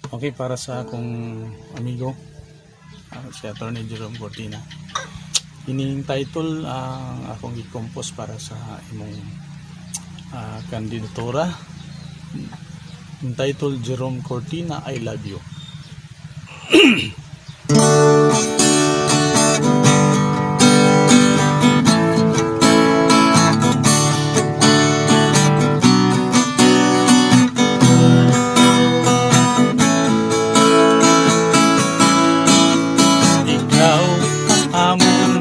Okay, para sa akong amigo, si Attorney Jerome Cortina. Ining title ang akong i-compose para sa imong kandidatura. Yung title, Jerome Cortina, I Love You.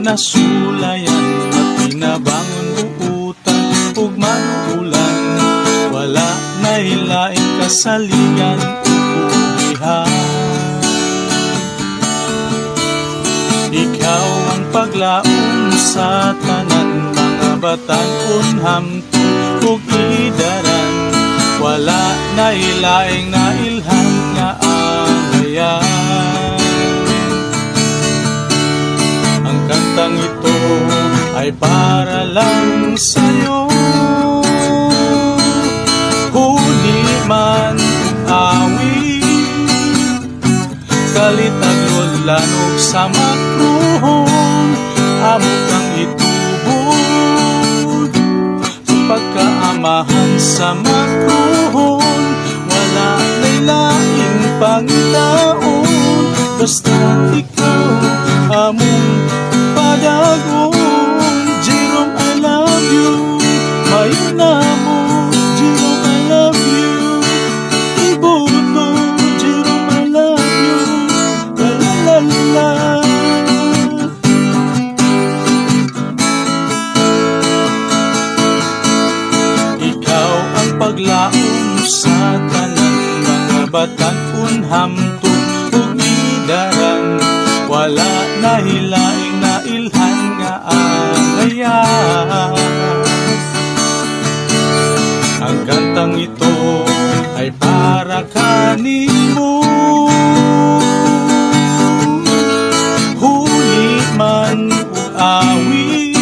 Nasulayan at pinabangon buutan ug manuulan, wala na hilaing kasaligan ubuhihan. Ikaw ang paglaom sa tanan, mga batan-on hamtong ug idaran, wala na hilaing nailhan nga angayan. Ang kantang ito ay para lang sa'yo, huli man awi, kalit aglanog sa makruhon, amo kang itubod. Pagkaamahan sa makruhon, wala na'y laing pangitaon, basta ikaw among padagon. Jerome, I love you, mayon na mo. Jerome, I love you, ibuto. Jerome, I love you, la la la la. Ikaw ang paglaom sa tanan, mga batan-on hamtong ug idaran, wala na hilaing nailhan nga angayan. Ang kantang ito ay para kanimo, huli man ug awi,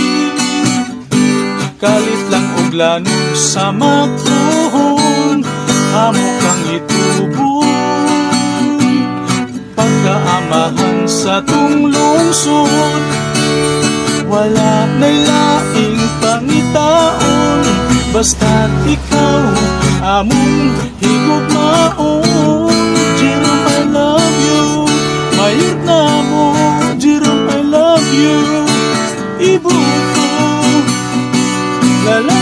kalit lang og lanong sa makruhon, amo kang itubod. Pagkaamahan sa tung lungsod, wala na'y laing pangitaon, basta't ikaw among higugmaon. Jerome, I love you, mayot na mo. Jerome, I love you, ibuto, la la.